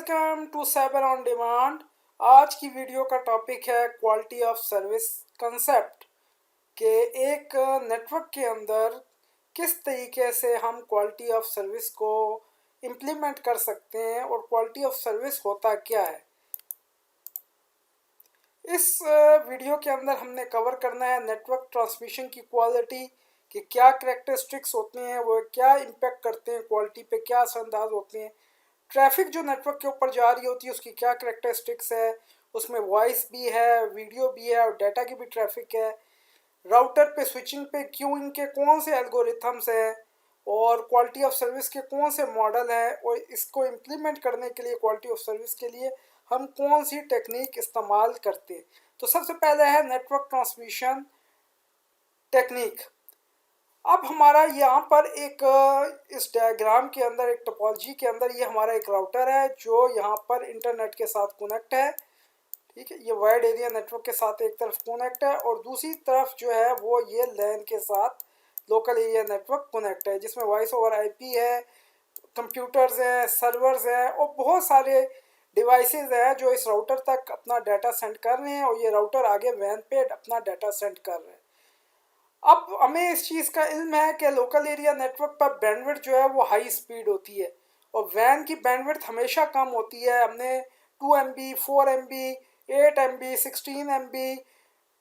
Welcome to cyber on demand. आज की video का टॉपिक है क्वालिटी ऑफ सर्विस कंसेप्ट के एक नेटवर्क के अंदर किस तरीके से हम क्वालिटी ऑफ सर्विस को इम्प्लीमेंट कर सकते हैं और क्वालिटी ऑफ सर्विस होता क्या है। इस वीडियो के अंदर हमने कवर करना है नेटवर्क ट्रांसमिशन की क्वालिटी कि क्या करैक्टरिस्टिक्स होते हैं, वो क्या इम्पेक्ट करते हैं क्वालिटी पे, क्या असरअंदाज होते हैं। ट्रैफिक जो नेटवर्क के ऊपर जा रही होती है उसकी क्या करैक्टरिस्टिक्स है, उसमें वॉइस भी है, वीडियो भी है और डाटा की भी ट्रैफिक है। राउटर पे स्विचिंग पे क्यूइंग के कौन से एल्गोरिथम्स हैं और क्वालिटी ऑफ सर्विस के कौन से मॉडल हैं, और इसको इम्प्लीमेंट करने के लिए क्वालिटी ऑफ सर्विस के लिए हम कौन सी टेक्निक इस्तेमाल करते हैं। तो सबसे पहले है नेटवर्क ट्रांसमिशन टेक्निक। अब हमारा यहाँ पर एक इस डायग्राम के अंदर एक टोपोलॉजी के अंदर ये हमारा एक राउटर है जो यहाँ पर इंटरनेट के साथ कनेक्ट है। ठीक है, ये वाइड एरिया नेटवर्क के साथ एक तरफ कनेक्ट है और दूसरी तरफ जो है वो ये लैन के साथ लोकल एरिया नेटवर्क कनेक्ट है, जिसमें वॉइस ओवर आईपी है, कंप्यूटर्स हैं, सर्वर्स हैं और बहुत सारे डिवाइसेस हैं जो इस राउटर तक अपना डाटा सेंड कर रहे हैं और ये राउटर आगे वैन पे अपना डाटा सेंड कर रहे हैं। अब हमें इस चीज़ का इल्म है कि लोकल एरिया नेटवर्क पर बैंडविड्थ जो है वो हाई स्पीड होती है और वैन की बैंडविड्थ हमेशा कम होती है। हमने 2 MB, 4 MB, 8 MB, 16 MB,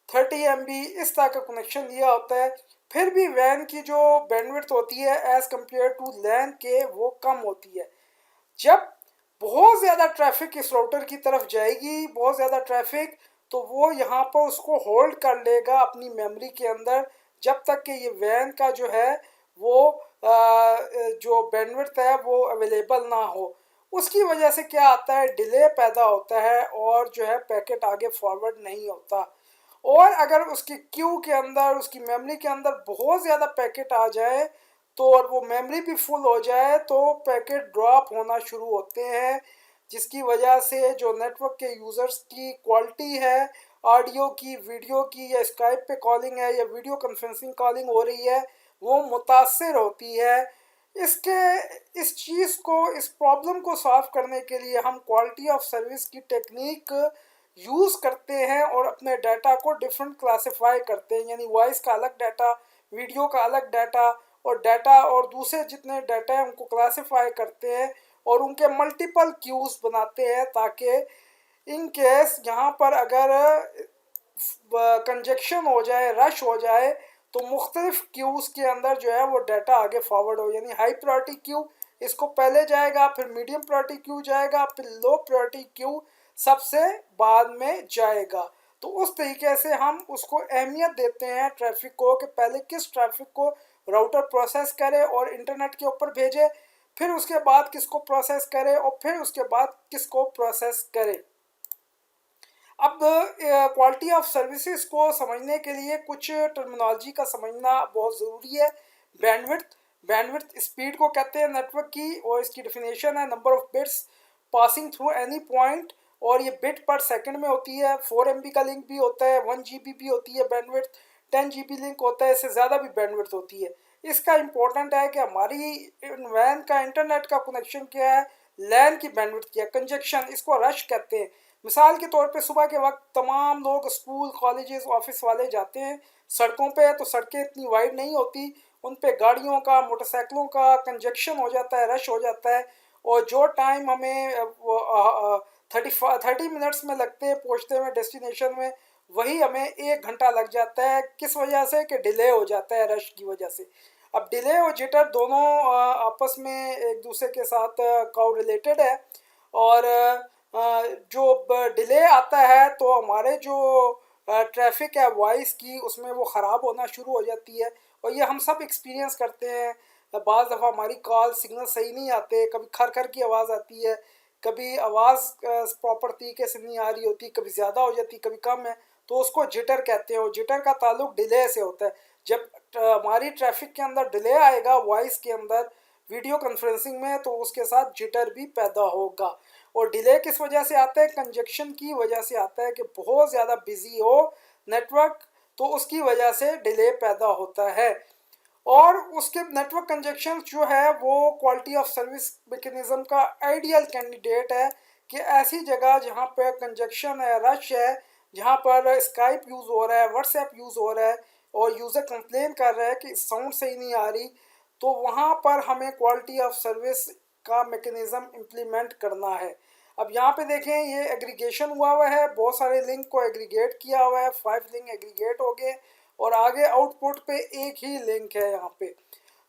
30 MB इस तरह का कनेक्शन लिया होता है, फिर भी वैन की जो बैंडविड्थ होती है एज़ कम्पेयर टू लैन के वो कम होती है। जब बहुत ज़्यादा ट्रैफिक इस राउटर की तरफ जाएगी, बहुत ज़्यादा ट्रैफिक, तो वो यहाँ पर उसको होल्ड कर लेगा अपनी मेमोरी के अंदर जब तक कि ये वैन का जो है वो जो बैंडविड्थ है वो अवेलेबल ना हो। उसकी वजह से क्या आता है, डिले पैदा होता है और जो है पैकेट आगे फॉरवर्ड नहीं होता। और अगर उसकी क्यू के अंदर, उसकी मेमोरी के अंदर बहुत ज़्यादा पैकेट आ जाए तो और वो मेमोरी भी फुल हो जाए तो पैकेट ड्रॉप होना शुरू होते हैं, जिसकी वजह से जो नेटवर्क के यूज़र्स की क्वालिटी है ऑडियो की, वीडियो की, या स्काइप पे कॉलिंग है या वीडियो कॉन्फ्रेंसिंग कॉलिंग हो रही है, वो मुतासर होती है। इस चीज़ को, इस प्रॉब्लम को सॉल्व करने के लिए हम क्वालिटी ऑफ सर्विस की टेक्निक यूज़ करते हैं और अपने डाटा को डिफरेंट क्लासीफाई करते हैं, यानी वॉइस का अलग डाटा, वीडियो का अलग डाटा और दूसरे जितने डाटा हैं उनको क्लासीफाई करते हैं और उनके मल्टीपल क्यूज़ बनाते हैं ताकि इन केस यहाँ पर अगर कंजक्शन हो जाए, रश हो जाए, तो मुख्तलिफ क्यूज़ के अंदर जो है वो डाटा आगे फॉरवर्ड हो। यानी हाई प्रायोरिटी क्यू इसको पहले जाएगा, फिर मीडियम प्रायोरिटी क्यू जाएगा, फिर लो प्रायोरिटी क्यू सबसे बाद में जाएगा। तो उस तरीके से हम उसको अहमियत देते हैं ट्रैफिक को कि पहले किस ट्रैफिक को राउटर प्रोसेस करे और इंटरनेट के ऊपर भेजे, फिर उसके बाद किसको प्रोसेस करे और फिर उसके बाद किसको प्रोसेस करे। अब क्वालिटी ऑफ सर्विसेज को समझने के लिए कुछ टर्मिनोलॉजी का समझना बहुत ज़रूरी है। बैंडविड्थ स्पीड को कहते हैं नेटवर्क की, और इसकी डेफिनेशन है number of bits passing through any point, और ये बिट पर सेकंड में होती है। 4 MB का लिंक भी होता है, 1 GB भी होती है बैंडविड्थ, 10 GB लिंक होता है, इससे ज़्यादा भी बैंडविड्थ होती है। इसका इम्पोर्टेंट है कि हमारी वैन का इंटरनेट का कनेक्शन क्या है, लैन की बैंडविड्थ क्या है, कंजक्शन, इसको रश कहते हैं। मिसाल के तौर पे सुबह के वक्त तमाम लोग स्कूल, कॉलेजेस, ऑफिस वाले जाते हैं सड़कों पे, तो सड़कें इतनी वाइड नहीं होती, उन पे गाड़ियों का, मोटरसाइकिलों का कंजक्शन हो जाता है, रश हो जाता है, और जो टाइम हमें 30 मिनट्स में लगते हैं पहुंचते हुए डेस्टिनेशन में, वही हमें 1 घंटा लग जाता है। किस वजह से कि डिले हो जाता है रश की वजह से। अब डिले और जिटर दोनों आपस में एक दूसरे के साथ काउ रिलेटेड है, और जो डिले आता है तो हमारे जो ट्रैफिक है वॉइस की, उसमें वो ख़राब होना शुरू हो जाती है और ये हम सब एक्सपीरियंस करते हैं। बाज़ दफ़ा हमारी कॉल सिग्नल सही नहीं आते, कभी खर खर की आवाज़ आती है, कभी आवाज़ प्रॉपर तरीके से नहीं आ रही होती, कभी ज़्यादा हो जाती, कभी कम है, तो उसको जिटर कहते हैं। और जिटर का ताल्लुक डिले से होता है। जब हमारी ट्रैफिक के अंदर डिले आएगा वॉइस के अंदर वीडियो कॉन्फ्रेंसिंग में, तो उसके साथ जिटर भी पैदा होगा। और डिले किस वजह से आता है, कंजक्शन की वजह से आता है कि बहुत ज़्यादा बिजी हो नेटवर्क, तो उसकी वजह से डिले पैदा होता है। और उसके नेटवर्क कंजक्शन जो है वो क्वालिटी ऑफ सर्विस मैकेनिज्म का आइडियल कैंडिडेट है कि ऐसी जगह जहाँ पे कंजक्शन है, रश है, जहाँ पर स्काइप यूज़ हो रहा है, व्हाट्सएप यूज़ हो रहा है और यूज़र कंप्लेन कर रहा है कि साउंड सही नहीं आ रही, तो वहाँ पर हमें क्वालिटी ऑफ सर्विस का मैकेनिज़्म इम्प्लीमेंट करना है। अब यहाँ पे देखें, ये एग्रीगेशन हुआ है, बहुत सारे लिंक को एग्रीगेट किया हुआ है, 5 लिंक एग्रीगेट हो गए और आगे आउटपुट पे एक ही लिंक है यहाँ पे,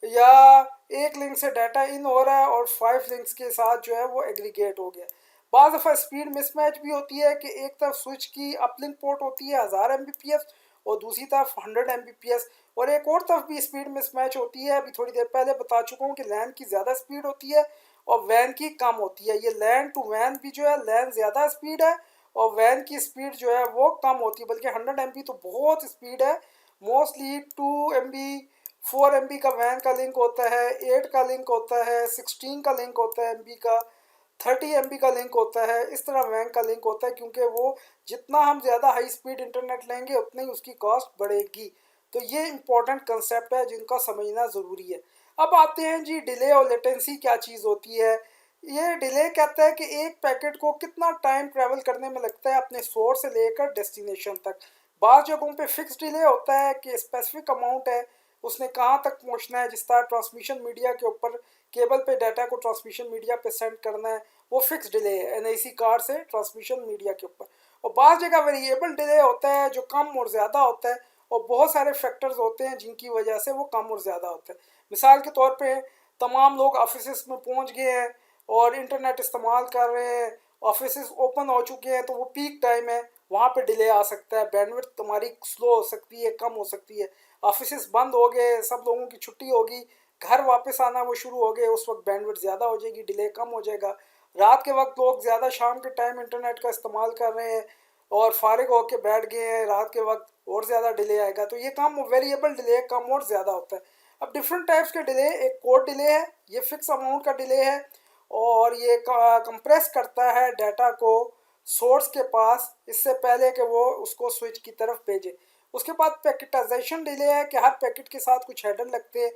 या एक लिंक से डाटा इन हो रहा है और 5 लिंक्स के साथ जो है वो एग्रीगेट हो गया। बाद दफ़ा स्पीड मिसमैच भी होती है कि एक तरफ स्विच की अपलिंक पोर्ट होती है 1000 Mbps और दूसरी तरफ 100 Mbps, और एक और तरफ भी स्पीड मिसमैच होती है। अभी थोड़ी देर पहले बता चुका हूँ कि लैन की ज़्यादा स्पीड होती है और वैन की कम होती है। ये लैन टू वैन भी जो है, लैन ज़्यादा स्पीड है और वैन की स्पीड जो है वो कम होती है, बल्कि 100 MB तो बहुत स्पीड है। मोस्टली 2 MB 4 MB का वैन का लिंक होता है, 8 का लिंक होता है, 16 का लिंक होता है MB का, 30 MB का लिंक होता है। इस तरह वैन का लिंक होता है, क्योंकि वो जितना हम ज़्यादा हाई स्पीड इंटरनेट लेंगे उतनी उसकी कॉस्ट बढ़ेगी। तो ये इंपॉर्टेंट कंसेप्ट है जिनका समझना ज़रूरी है। अब आते हैं जी, डिले और लेटेंसी क्या चीज़ होती है। ये डिले कहता है कि एक पैकेट को कितना टाइम ट्रैवल करने में लगता है अपने सोर्स से लेकर डेस्टिनेशन तक। बाज़ जगहों पे फिक्स डिले होता है कि स्पेसिफिक अमाउंट है, उसने कहाँ तक पहुँचना है। जिस तरह ट्रांसमिशन मीडिया के ऊपर केबल पे डाटा को ट्रांसमिशन मीडिया पे सेंड करना है, वो फिक्स डिले है एनआईसी कार्ड से ट्रांसमिशन मीडिया के ऊपर। और बाज़ जगह वेरिएबल डिले होता है जो कम और ज़्यादा होता है, और बहुत सारे फैक्टर्स होते हैं जिनकी वजह से वो कम और ज़्यादा होता है। मिसाल के तौर पे तमाम लोग ऑफिस में पहुंच गए हैं और इंटरनेट इस्तेमाल कर रहे हैं, ऑफिस ओपन हो चुके हैं, तो वो पीक टाइम है, वहाँ पे डिले आ सकता है, बैंडविड्थ तुम्हारी स्लो हो सकती है, कम हो सकती है। ऑफिस बंद हो गए, सब लोगों की छुट्टी होगी, घर वापस आना वो शुरू हो गए, उस वक्त बैंडविड्थ ज़्यादा हो जाएगी, डिले कम हो जाएगा। रात के वक्त लोग ज़्यादा शाम के टाइम इंटरनेट का इस्तेमाल कर रहे हैं और फारिग होके बैठ गए हैं, रात के वक्त और ज़्यादा डिले आएगा। तो ये कम वेरिएबल डिले कम और ज़्यादा होता है। अब डिफरेंट टाइप्स के डिले, एक कोड डिले है, ये फिक्स अमाउंट का डिले है और ये कंप्रेस करता है डाटा को सोर्स के पास इससे पहले कि वो उसको स्विच की तरफ भेजे। उसके बाद पैकेटाइजेशन डिले है कि हर पैकेट के साथ कुछ हेडर लगते हैं।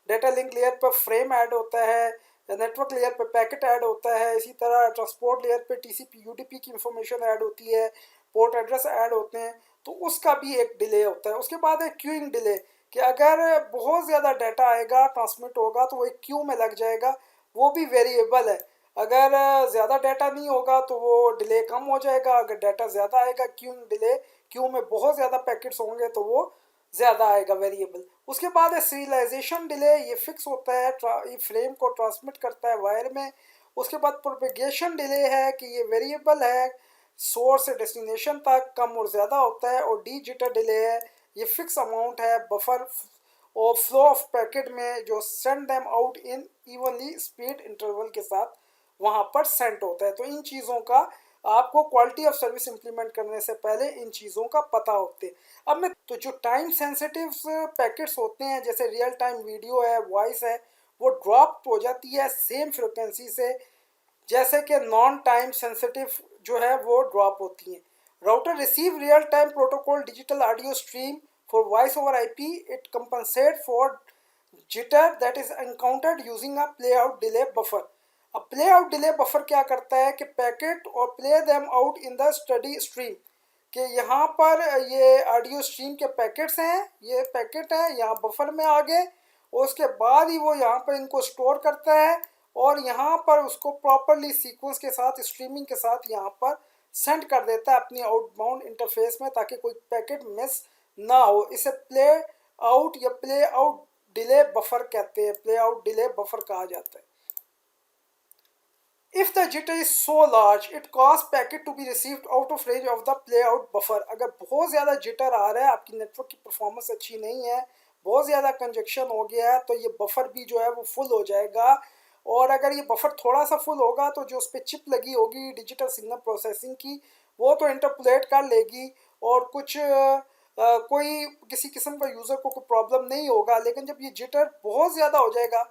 डाटा लिंक लेयर पर फ्रेम ऐड होता है, नेटवर्क लेयर पे पैकेट ऐड होता है, इसी तरह ट्रांसपोर्ट लेयर पे टीसीपी यूडीपी की इंफॉर्मेशन ऐड होती है, पोर्ट एड्रेस ऐड होते हैं, तो उसका भी एक डिले होता है। उसके बाद है क्यूइंग डिले कि अगर बहुत ज़्यादा डाटा आएगा ट्रांसमिट होगा तो वो एक क्यू में लग जाएगा, वो भी वेरिएबल है। अगर ज़्यादा डाटा नहीं होगा तो वो डिले कम हो जाएगा, अगर डाटा ज़्यादा आएगा क्यूइंग डिले, क्यू में बहुत ज़्यादा पैकेट्स होंगे तो वो ज़्यादा आएगा, वेरिएबल। उसके बाद है सीरियलाइजेशन डिले, ये फिक्स होता है, ये फ्रेम को ट्रांसमिट करता है वायर में। उसके बाद प्रोपेगेशन डिले है कि ये वेरिएबल है, सोर्स से डेस्टिनेशन तक कम और ज़्यादा होता है। और डी जिटर डिले है, ये फिक्स अमाउंट है बफर और फ्लो ऑफ पैकेट में जो send them out in evenly speed interval के साथ वहाँ पर सेंड होता है। तो इन चीज़ों का आपको क्वालिटी ऑफ सर्विस इंप्लीमेंट करने से पहले इन चीज़ों का पता होते हैं। अब मैं तो जो टाइम सेंसिटिव पैकेट्स होते हैं, जैसे रियल टाइम वीडियो है, वॉइस है, वो ड्रॉप हो जाती है सेम फ्रिक्वेंसी से जैसे कि नॉन टाइम सेंसिटिव जो है वो ड्रॉप होती हैं। Router receive real time protocol digital audio stream for voice over IP, it compensate for jitter that is encountered using a play out delay buffer. अब play out delay buffer क्या करता है कि पैकेट और play them out in the study stream, कि यहाँ पर ये ऑडियो स्ट्रीम के पैकेट्स हैं, ये पैकेट हैं यहाँ बफर में आ गए और उसके बाद ही वो यहाँ पर इनको स्टोर करता है और यहाँ पर उसको प्रॉपरली सीक्वेंस के साथ स्ट्रीमिंग के साथ यहाँ पर सेंड कर देता है अपनी आउटबाउंड इंटरफेस में, ताकि कोई पैकेट मिस ना हो। इसे प्ले आउट या प्ले आउट डिले बफर कहते हैं, प्ले आउट डिले बफर कहा जाता है। If the jitter is so large, it causes packet to be received out of range of the play out buffer। अगर बहुत ज़्यादा जिटर आ रहा है, आपकी नेटवर्क की परफॉर्मेंस अच्छी नहीं है, बहुत ज़्यादा कंजक्शन हो गया है, तो ये बफर भी जो है वो फुल हो जाएगा। और अगर ये बफर थोड़ा सा फुल होगा तो जो उस पर चिप लगी होगी डिजिटल सिग्नल प्रोसेसिंग की, वो तो इंटरपोलेट कर लेगी और कुछ कोई किसी किस्म का यूज़र को कोई प्रॉब्लम नहीं होगा। लेकिन जब ये जिटर बहुत ज़्यादा हो जाएगा,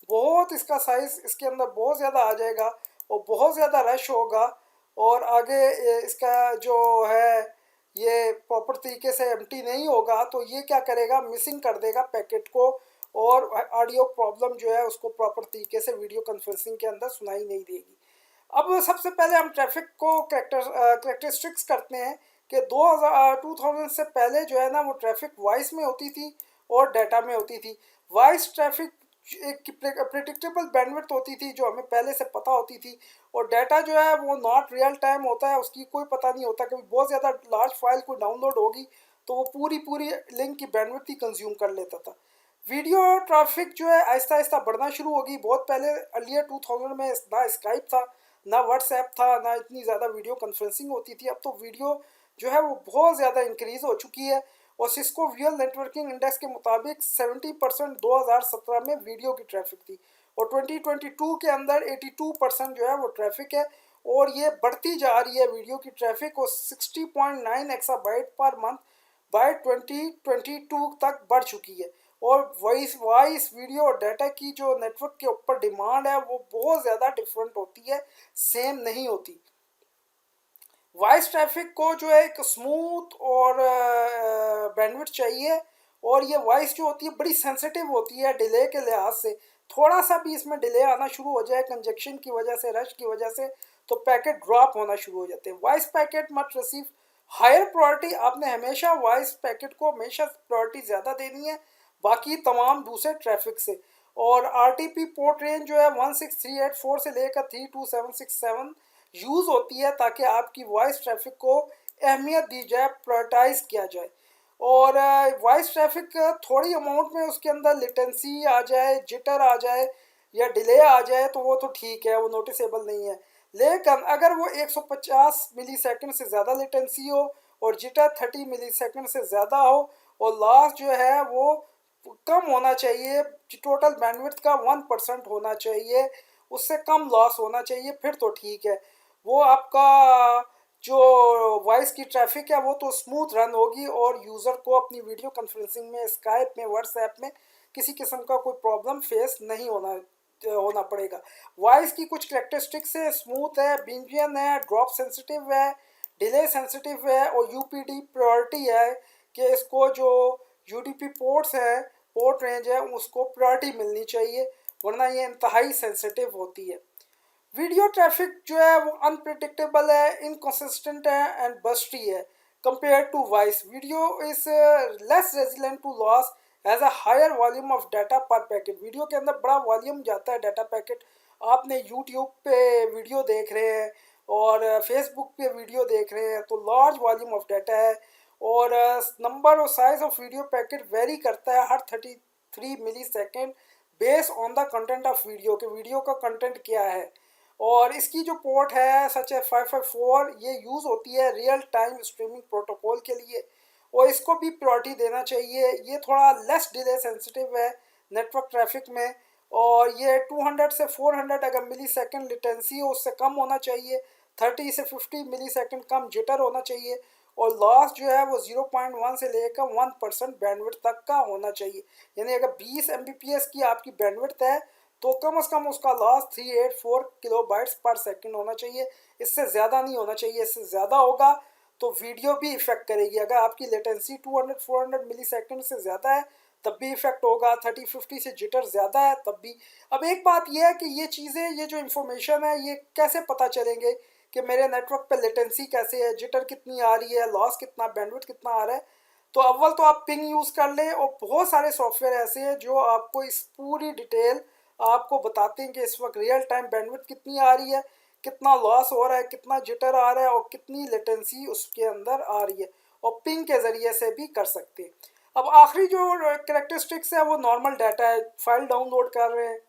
बहुत इसका साइज़ इसके अंदर बहुत ज़्यादा आ जाएगा और बहुत ज़्यादा रश होगा और आगे इसका जो है ये प्रॉपर तरीके से एम्प्टी नहीं होगा, तो ये क्या करेगा, मिसिंग कर देगा पैकेट को और ऑडियो प्रॉब्लम जो है उसको प्रॉपर तरीके से वीडियो कॉन्फ्रेंसिंग के अंदर सुनाई नहीं देगी। अब सबसे पहले हम ट्रैफिक को करेक्टरिस्टिक्स करते हैं कि 2000 से पहले जो है ना वो ट्रैफिक वॉइस में होती थी और डाटा में होती थी। वॉइस ट्रैफिक एक प्रिडिक्टेबल बैंडविड्थ होती थी जो हमें पहले से पता होती थी, और डाटा जो है वो नॉट रियल टाइम होता है, उसकी कोई पता नहीं होता। कभी बहुत ज़्यादा लार्ज फाइल कोई डाउनलोड होगी तो वो पूरी पूरी लिंक की बैंडविड्थ ही कंज्यूम कर लेता था। वीडियो ट्रैफिक जो है आहिस्ता आहिस्ता बढ़ना शुरू होगी। बहुत पहले अर्लियर 2000 में ना स्काइप था, ना व्हाट्सएप था, ना इतनी ज़्यादा वीडियो कॉन्फ्रेंसिंग होती थी। अब तो वीडियो जो है वो बहुत ज़्यादा इंक्रीज़ हो चुकी है, और सिस्को रियल नेटवर्किंग इंडेक्स के मुताबिक 70% 2017 में वीडियो की ट्रैफिक थी, और 2022 के अंदर 82% जो है वो ट्रैफिक है, और ये बढ़ती जा रही है वीडियो की ट्रैफिक, और 60.9 एक्साबाइट पर मंथ बाय 2022 तक बढ़ चुकी है। और वॉइस वॉइस वीडियो और डाटा की जो नेटवर्क के ऊपर डिमांड है वो बहुत ज़्यादा डिफरेंट होती है, सेम नहीं होती। वॉइस ट्रैफिक को जो है एक स्मूथ और बैंडविड्थ चाहिए, और ये वॉइस जो होती है बड़ी सेंसिटिव होती है डिले के लिहाज से। थोड़ा सा भी इसमें डिले आना शुरू हो जाए कंजेक्शन की वजह से, रश की वजह से, तो पैकेट ड्रॉप होना शुरू हो जाते हैं। Voice packet must receive higher priority. आपने हमेशा वॉइस पैकेट को हमेशा प्रायोरिटी ज़्यादा देनी है बाकी तमाम दूसरे ट्रैफिक से। और आरटीपी पोर्ट रेंज जो है 16384 से लेकर 32767 यूज़ होती है ताकि आपकी वॉइस ट्रैफिक को अहमियत दी जाए, प्रायोरिटाइज किया जाए। और वॉइस ट्रैफिक थोड़ी अमाउंट में उसके अंदर लिटेंसी आ जाए, जिटर आ जाए या डिले आ जाए तो वो तो ठीक है, वो नोटिसेबल नहीं है। लेकिन अगर वो 150 मिली सेकेंड से ज़्यादा लिटेंसी हो और जिटर 30 मिली सेकेंड से ज़्यादा हो, और लॉस जो है वो कम होना चाहिए, टोटल बैंडविड्थ का 1% होना चाहिए, उससे कम लॉस होना चाहिए, फिर तो ठीक है। वो आपका जो वॉइस की ट्रैफिक है वो तो स्मूथ रन होगी, और यूज़र को अपनी वीडियो कॉन्फ्रेंसिंग में, स्काइप में, व्हाट्सएप में किसी किस्म का कोई प्रॉब्लम फेस नहीं होना पड़ेगा। वॉइस की कुछ करेक्टरिस्टिक्स है, स्मूथ है, बिंजियन है, ड्रॉप सेंसिटिव है, डिले सेंसिटिव है, और यूपीडी प्रायोरिटी है कि इसको जो यूडीपी पोर्ट्स है, पोर्ट रेंज है, उसको प्रायोरिटी मिलनी चाहिए, वरना ये इंतहाई सेंसिटिव होती है। वीडियो ट्रैफिक जो है वो अनप्रिडिक्टेबल है, इनकन्सिस्टेंट है एंड बस्टी है compare to voice. Video is less resilient to loss as a higher volume of data per packet. Video के अंदर बड़ा वॉल्यूम जाता है डाटा पैकेट। आपने यूट्यूब पे वीडियो देख रहे हैं और फेसबुक पे वीडियो देख रहे हैं तो लार्ज वॉल्यूम ऑफ डाटा है, और नंबर और size of video packet vary करता है हर 33 millisecond based on the content of video, के वीडियो का कंटेंट क्या है। और इसकी जो पोर्ट है सच है 554, ये यूज़ होती है रियल टाइम स्ट्रीमिंग प्रोटोकॉल के लिए, और इसको भी प्रायोरिटी देना चाहिए। ये थोड़ा लेस डिले सेंसिटिव है नेटवर्क ट्रैफिक में, और ये 200 से 400 अगर मिली सेकेंड लिटेंसी हो उससे कम होना चाहिए, 30 से 50 मिली सेकेंड कम जिटर होना चाहिए, और लॉस जो है वो 0.1 से लेकर 1% बैंडविड्थ तक का होना चाहिए। यानी अगर 20 Mbps की आपकी बैंडविड्थ है तो कम से कम उसका लॉस 384 किलोबाइट्स पर सेकंड होना चाहिए, इससे ज़्यादा नहीं होना चाहिए। इससे ज़्यादा होगा तो वीडियो भी इफेक्ट करेगी। अगर आपकी लेटेंसी 200-400 मिली सेकेंड से ज़्यादा है तब भी इफेक्ट होगा, 30-50 से जिटर ज़्यादा है तब भी। अब एक बात यह है कि ये चीज़ें, ये जो इन्फॉर्मेशन है ये कैसे पता चलेंगे कि मेरे नेटवर्क पे लेटेंसी कैसे है, जिटर कितनी आ रही है, लॉस कितना, बैंडविड्थ कितना आ रहा है। तो अव्वल तो आप पिंग यूज़ कर लें, और बहुत सारे सॉफ्टवेयर ऐसे हैं जो आपको इस पूरी डिटेल आपको बताते हैं कि इस वक्त रियल टाइम बैंडविड्थ कितनी आ रही है, कितना लॉस हो रहा है, कितना जिटर आ रहा है, और कितनी लेटेंसी उसके अंदर आ रही है, और पिंग के ज़रिए से भी कर सकते हैं। अब आखिरी जो करेक्टरिस्टिक्स है वो नॉर्मल डाटा है। फाइल डाउनलोड कर रहे हैं,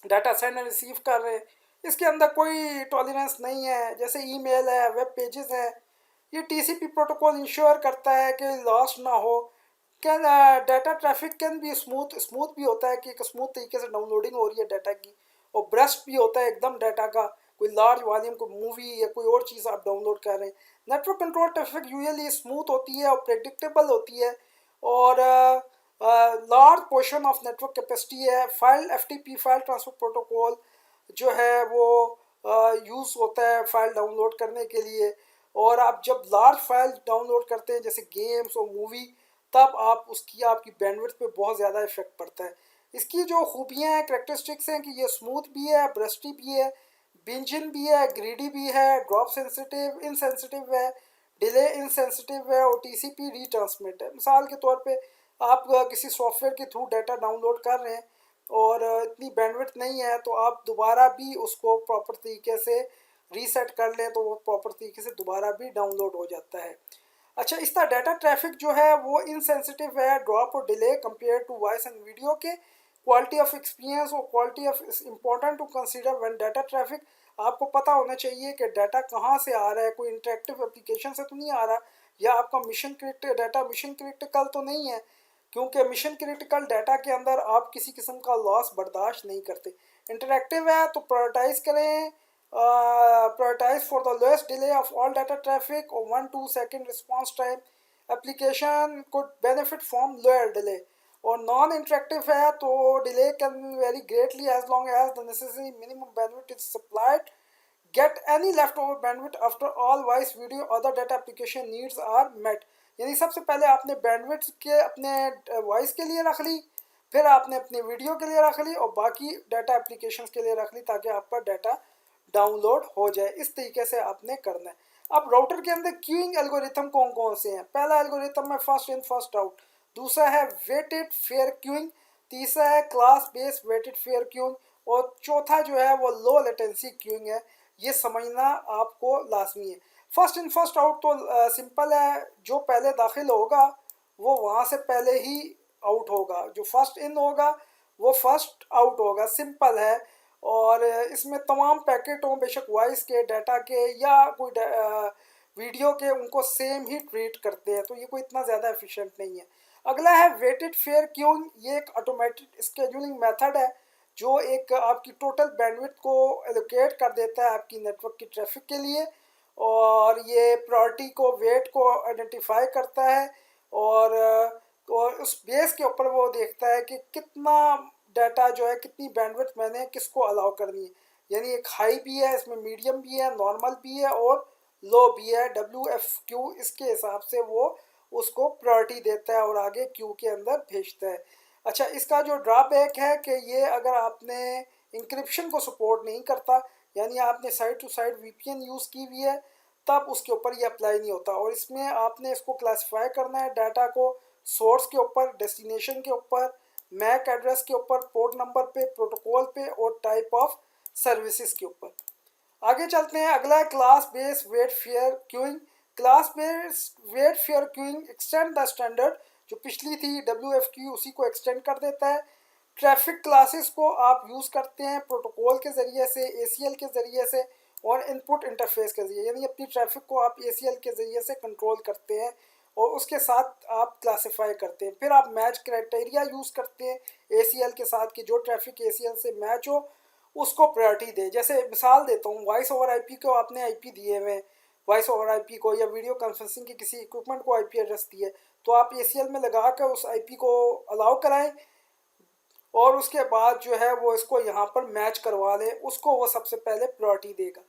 डाटा सेंड एंड रिसीव कर रहे हैं, इसके अंदर कोई टॉलरेंस नहीं है। जैसे ईमेल है, वेब पेजेस है, ये टीसीपी प्रोटोकॉल इंश्योर करता है कि लॉस ना हो। कैन डाटा ट्रैफिक कैन भी स्मूथ भी होता है कि एक स्मूथ तरीके से डाउनलोडिंग हो रही है डाटा की, और ब्रस्ट भी होता है एकदम डाटा का, कोई लार्ज वॉल्यूम को मूवी या कोई और चीज़ आप डाउनलोड कर रहे हैं। Network control traffic usually smooth होती है और प्रेडिक्टेबल होती है, और large portion of network capacity है। File FTP file transfer protocol जो है वो यूज़ होता है फाइल डाउनलोड करने के लिए, और आप जब लार्ज फाइल डाउनलोड करते हैं जैसे गेम्स और मूवी, तब आप उसकी आपकी बैंडविड्थ पे बहुत ज़्यादा इफेक्ट पड़ता है। इसकी जो खूबियाँ हैं, करेक्टरिस्टिक्स हैं कि ये स्मूथ भी है, ब्रस्टी भी है, बिंजिन भी है, ग्रीडी भी है, ड्रॉप सेंसिटिव, इनसेंसिटिव है, डिले इनसेंसिटिव है और टीसीपी रीट्रांसमिट है। मिसाल के तौर पे आप किसी सॉफ्टवेयर के थ्रू डाटा डाउनलोड कर रहे हैं और इतनी बैंडविड्थ नहीं है तो आप दोबारा भी उसको प्रॉपर तरीके से रीसेट कर लें तो वो प्रॉपर तरीके से दोबारा भी डाउनलोड हो जाता है। अच्छा, इसका डाटा ट्रैफिक जो है वो इनसेंसिटिव है ड्रॉप और delay compare to voice and video के। क्वालिटी ऑफ एक्सपीरियंस और quality of important to consider when data traffic. आपको पता होना चाहिए कि डाटा कहाँ से आ रहा है, कोई इंटरेक्टिव एप्लीकेशन से तो नहीं आ रहा, या आपका mission critical data mission critical तो नहीं है, क्योंकि मिशन क्रिटिकल डाटा के अंदर आप किसी किस्म का लॉस बर्दाश्त नहीं करते। इंटरेक्टिव है तो प्रायोरिटाइज करें, prioritize for the lowest delay of all data traffic or 1-2 second response time. Application could benefit from lower delay. और नॉन इंटरेक्टिव है तो delay can vary greatly as long as the necessary minimum bandwidth is supplied. Get any left over bandwidth after all voice video other data application needs are met. यानी सबसे पहले आपने bandwidth के अपने voice के लिए रख ली, फिर आपने अपने वीडियो के लिए रख ली और बाकी डाटा एप्लीकेशंस के लिए रख ली ताकि आपका डाटा डाउनलोड हो जाए। इस तरीके से आपने करना है। अब राउटर के अंदर क्यूइंग एल्गोरिथम कौन कौन से हैं? पहला एल्गोरिथम है फर्स्ट इन फर्स्ट आउट, दूसरा है वेटेड फेयर क्यूइंग, तीसरा है class based weighted fair queuing और चौथा जो है वो लो लेटेंसी क्यूइंग है। ये समझना आपको लाजमी है। फर्स्ट इन फर्स्ट आउट तो सिंपल है, जो पहले दाखिल होगा वो वहाँ से पहले ही आउट होगा, जो फर्स्ट इन होगा वो फर्स्ट आउट होगा, सिंपल है। और इसमें तमाम पैकेट हों, बेशक वॉइस के, डाटा के या कोई वीडियो के, उनको सेम ही ट्रीट करते हैं, तो ये कोई इतना ज़्यादा एफिशिएंट नहीं है। अगला है वेटेड फेयर क्यूइंग। ये एक ऑटोमेटेड स्केड्यूलिंग मेथड है जो एक आपकी टोटल बैंडविड्थ को एलोकेट कर देता है आपकी नेटवर्क की ट्रैफिक के लिए, और ये प्रायोरिटी को, वेट को आइडेंटिफाई करता है और उस बेस के ऊपर वो देखता है कि कितना डाटा जो है, कितनी बैंडविड्थ मैंने किसको अलाउ करनी है। यानी एक हाई भी है, इसमें मीडियम भी है, नॉर्मल भी है और लो भी है। WFQ इसके हिसाब से वो उसको प्रायोरिटी देता है और आगे क्यू के अंदर भेजता है। अच्छा, इसका जो ड्रॉबैक है कि ये अगर आपने इंक्रिप्शन को सपोर्ट नहीं करता, यानी आपने side to side VPN use की हुई है, तब उसके ऊपर ये अप्लाई नहीं होता। और इसमें आपने इसको क्लासिफाई करना है डाटा को सोर्स के ऊपर, डेस्टिनेशन के ऊपर, मैक एड्रेस के ऊपर, पोर्ट नंबर पे, प्रोटोकॉल पे और टाइप ऑफ सर्विसेज के ऊपर। आगे चलते हैं। अगला है class base weight fair queuing. Class base weight fair queuing extend the standard, जो पिछली थी WFQ उसी को एक्सटेंड कर देता है। ट्रैफिक क्लासेस को आप यूज़ करते हैं प्रोटोकॉल के ज़रिए से, ACL के ज़रिए से और इनपुट इंटरफेस के ज़रिए, यानी अपनी ट्रैफिक को आप ACL के ज़रिए से कंट्रोल करते हैं और उसके साथ आप क्लासिफाई करते हैं। फिर आप मैच क्राइटेरिया यूज़ करते हैं ACL के साथ कि जो ट्रैफिक ACL से मैच हो उसको प्रायोरिटी दे। जैसे मिसाल देता हूँ, वॉइस ओवर IP को आपने IP दिए हुए हैं, वॉइस ओवर IP को या वीडियो कॉन्फ्रेंसिंग के किसी इक्विपमेंट को IP एड्रेस दिए, तो आप ACL में लगा कर उस IP को अलाउ कराएं और उसके बाद जो है वो इसको यहाँ पर मैच करवा लें, उसको वो सबसे पहले प्रायोरिटी देगा।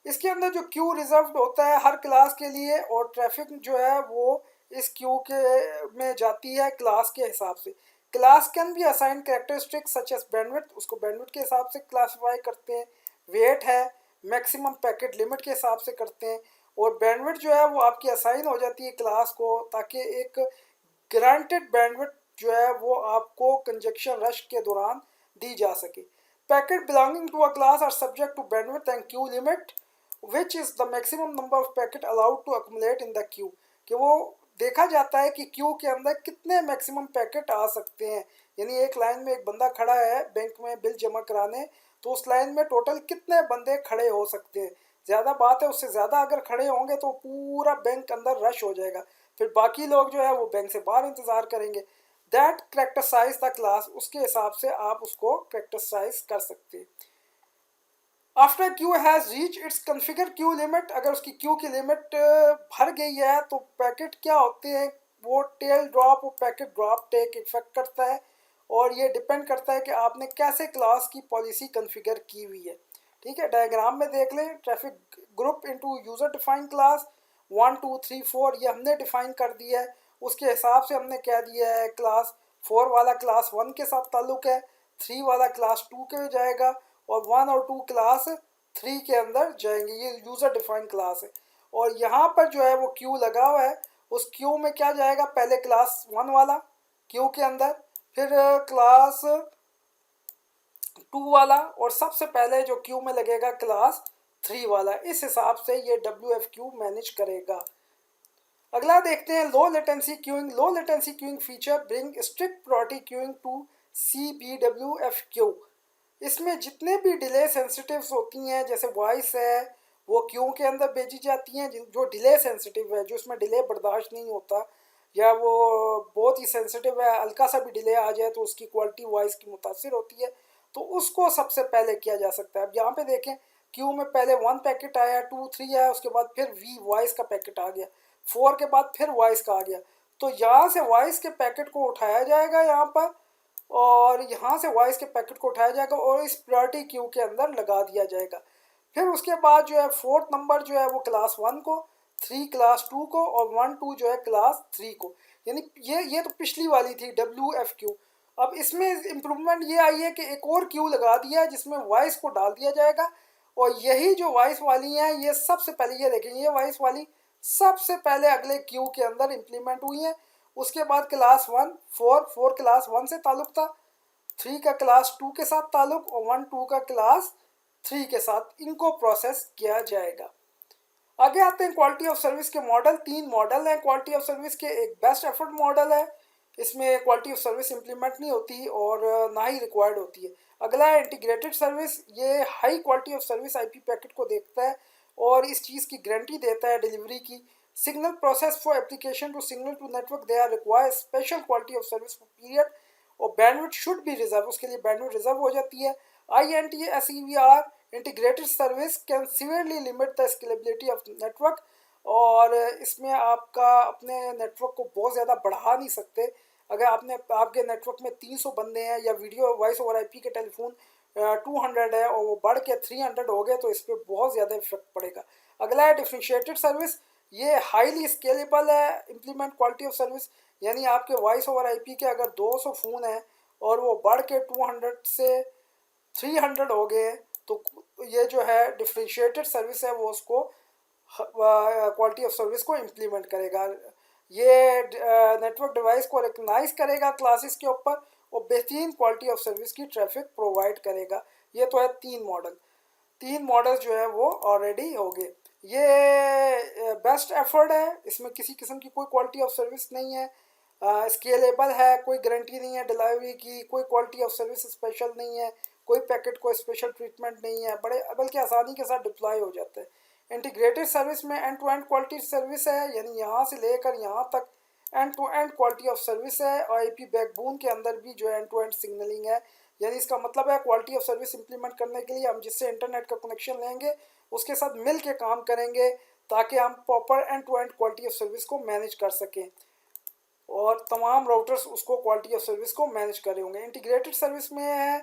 इसके अंदर जो क्यू रिजर्व्ड होता है हर क्लास के लिए और ट्रैफिक जो है वो इस क्यू के में जाती है क्लास के हिसाब से। क्लास कैन भी assign characteristics such as bandwidth, उसको बैंडविड्थ के हिसाब से क्लासिफाई करते हैं। वेट है, मैक्सिमम पैकेट लिमिट के हिसाब से करते हैं और बैंडविड्थ जो है वो आपकी असाइन हो जाती है क्लास को, ताकि एक ग्रांटेड बैंडविड्थ जो है वो आपको कंजक्शन रश के दौरान दी जा सके। Packet belonging to a class are subject to bandwidth and queue limit which is the maximum number of packet allowed to accumulate in the queue, कि वो देखा जाता है कि क्यू के अंदर कितने मैक्सिमम पैकेट आ सकते हैं। यानी एक लाइन में एक बंदा खड़ा है बैंक में बिल जमा कराने, तो उस लाइन में टोटल कितने बंदे खड़े हो सकते हैं। ज़्यादा बात है, उससे ज़्यादा अगर खड़े होंगे तो पूरा बैंक अंदर रश हो जाएगा, फिर बाकी लोग जो है वो बैंक से बाहर इंतज़ार करेंगे। दैट करेक्टरसाइज द क्लास, उसके हिसाब से आप उसको करेक्टरसाइज कर सकते हैं। After Q has reach its configure Q limit, अगर उसकी क्यू की लिमिट भर गई है तो पैकेट क्या होते हैं, वो टेल ड्रॉप और पैकेट ड्रॉप टेक इफेक्ट करता है और ये डिपेंड करता है कि आपने कैसे क्लास की पॉलिसी कन्फिगर की हुई है। ठीक है, डायग्राम में देख लें। Traffic group into user define class 1 2 3 4 ये हमने डिफाइन कर दिया है। उसके हिसाब से हमने कह दिया है क्लास 4 वाला क्लास 1 के साथ ताल्लुक़ है, 3 वाला क्लास 2 के जाएगा और 1 और 2 क्लास 3 के अंदर जाएंगे। ये यूज़र डिफाइंड क्लास है। और यहाँ पर जो है वो क्यू लगा हुआ है, उस क्यू में क्या जाएगा, पहले क्लास 1 वाला क्यू के अंदर, फिर क्लास 2 वाला, और सबसे पहले जो क्यू में लगेगा क्लास 3 वाला। इस हिसाब से ये WFQ मैनेज करेगा। अगला देखते हैं low latency queuing. Low latency queuing feature bring strict priority queuing to CBWFQ। इसमें जितने भी डिले सेंसिटिव्स होती हैं, जैसे वॉइस है, वो क्यू के अंदर भेजी जाती हैं। जो डिले सेंसिटिव है, जो उसमें डिले बर्दाश्त नहीं होता, या वो बहुत ही सेंसिटिव है, हल्का सा भी डिले आ जाए तो उसकी क्वालिटी वॉइस की मुतासिर होती है, तो उसको सबसे पहले किया जा सकता है। अब यहाँ पे देखें, क्यू में पहले 1 पैकेट आया, 2 3 आया, उसके बाद फिर V वॉइस का पैकेट आ गया, 4 के बाद फिर वॉइस का आ गया। तो यहाँ से वॉइस के पैकेट को उठाया जाएगा यहाँ पर, और यहाँ से वॉइस के पैकेट को उठाया जाएगा और इस प्रायोरिटी क्यू के अंदर लगा दिया जाएगा। फिर उसके बाद जो है 4th नंबर जो है वो क्लास 1 को, 3 क्लास 2 को, और 1 2 जो है क्लास 3 को। यानी ये तो पिछली वाली थी WFQ। अब इसमें इम्प्रूवमेंट ये आई है कि एक और क्यू लगा दिया है जिसमें वॉइस को डाल दिया जाएगा, और यही जो वॉइस वाली हैं ये सबसे पहले, ये देखेंगे, ये वॉइस वाली सबसे पहले अगले क्यू के अंदर इम्प्लीमेंट हुई है। उसके बाद क्लास 1 4 क्लास 1 से ताल्लुक था, 3 का क्लास 2 के साथ ताल्लुक, और 1 2 का क्लास 3 के साथ, इनको प्रोसेस किया जाएगा। आगे आते हैं क्वालिटी ऑफ सर्विस के मॉडल। 3 मॉडल हैं क्वालिटी ऑफ सर्विस के। एक बेस्ट एफर्ट मॉडल है, इसमें क्वालिटी ऑफ सर्विस इंप्लीमेंट नहीं होती और ना ही रिक्वायर्ड होती है। अगला है इंटीग्रेटेड सर्विस। ये high quality of service IP packet को देखता है और इस चीज़ की गारंटी देता है डिलीवरी की। Signal process for application to signal to network, they are require special quality of service for period, और बैंडविड्थ शुड बी रिजर्व, उसके लिए बैंडविड्थ रिजर्व हो जाती है। INTSEVR integrated service can severely limit the scalability of network, और इसमें आपका अपने नेटवर्क को बहुत ज़्यादा बढ़ा नहीं सकते। अगर आपके नेटवर्क में 300 बंदे हैं, या वीडियो वॉइस ओवर IP के टेलीफोन 200 है और वो बढ़ के 300 हो गए, तो इस पर बहुत ज़्यादा इफेक्ट पड़ेगा। अगला है डिफरेंशिएटेड सर्विस। ये हाईली स्केलेबल है इम्प्लीमेंट क्वालिटी ऑफ सर्विस, यानी आपके वॉइस ओवर IP के अगर 200 फ़ोन हैं और वो बढ़ के 200 से 300 हो गए, तो ये जो है डिफरेंशिएटेड सर्विस है वो उसको क्वालिटी ऑफ सर्विस को इम्प्लीमेंट करेगा। ये नेटवर्क डिवाइस को रिकग्नाइज करेगा क्लासेस के ऊपर, और बेहतरीन क्वालिटी ऑफ सर्विस की ट्रैफिक प्रोवाइड करेगा। ये तो है 3 मॉडल जो है वो ऑलरेडी हो गए। ये बेस्ट एफर्ट है, इसमें किसी किस्म की कोई क्वालिटी ऑफ सर्विस नहीं है, स्केलेबल है, कोई गारंटी नहीं है डिलीवरी की, कोई क्वालिटी ऑफ सर्विस स्पेशल नहीं है, कोई पैकेट को स्पेशल ट्रीटमेंट नहीं है, बल्कि आसानी के साथ डिप्लॉय हो जाता है। इंटीग्रेटेड सर्विस में end to end quality service है, यानी यहाँ से लेकर यहाँ तक end to end quality of service है, और IP बैकबोन के अंदर भी जो एंड टू एंड सिग्नलिंग है। यानी इसका मतलब है क्वालिटी ऑफ सर्विस इंप्लीमेंट करने के लिए हम जिससे इंटरनेट का कनेक्शन लेंगे उसके साथ मिल के काम करेंगे, ताकि हम proper end to end quality of service को मैनेज कर सकें, और तमाम राउटर्स उसको क्वालिटी ऑफ सर्विस को मैनेज कर रहे होंगे। इंटीग्रेटेड सर्विस में है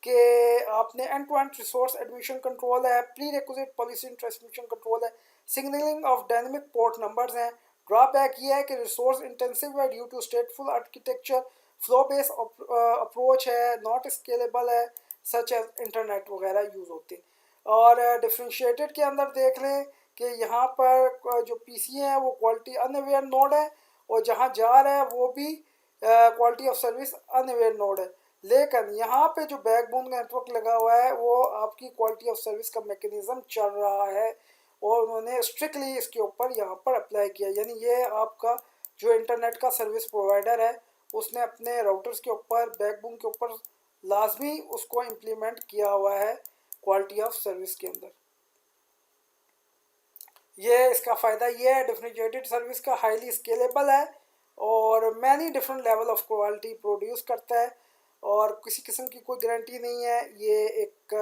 कि आपने end to end resource admission control है, prerequisite policy and transmission control है, signalling of dynamic port numbers हैं। ड्रॉबैक ये है कि रिसोर्स इंटेंसिव है due to stateful architecture, flow based approach है, नॉट स्केलेबल है, सच एज इंटरनेट वगैरह यूज़ होते हैं। और डिफ्रेंशिएटेड के अंदर देख लें कि यहाँ पर जो PC है वो क्वालिटी अनअवेयर नोड है, और जहाँ जा रहा है वो भी quality of service unaware node है। लेकिन यहाँ पे जो बैकबोन नेटवर्क लगा हुआ है वो आपकी क्वालिटी ऑफ सर्विस का मैकेनिज्म चल रहा है, और उन्होंने स्ट्रिक्टली इसके ऊपर यहाँ पर अप्लाई किया। यानी ये आपका जो इंटरनेट का सर्विस प्रोवाइडर है उसने अपने राउटर्स के ऊपर, बैकबोन के ऊपर लाजमी उसको इम्प्लीमेंट किया हुआ है क्वालिटी ऑफ सर्विस के अंदर। ये इसका फ़ायदा ये है, डिफरेंशिएटेड सर्विस का हाईली स्केलेबल है और many different level of quality produce करता है, और किसी किस्म की कोई गारंटी नहीं है। ये एक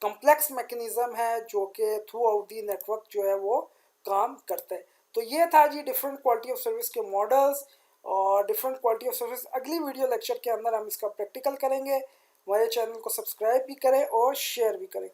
कम्प्लेक्स मैकेनिज़्म है जो कि थ्रू आउट दी नेटवर्क जो है वो काम करता है। तो ये था जी डिफरेंट क्वालिटी ऑफ सर्विस के मॉडल्स और डिफरेंट क्वालिटी ऑफ सर्विस। अगली वीडियो लेक्चर के अंदर हम इसका प्रैक्टिकल करेंगे। हमारे चैनल को सब्सक्राइब भी करें और शेयर भी करें।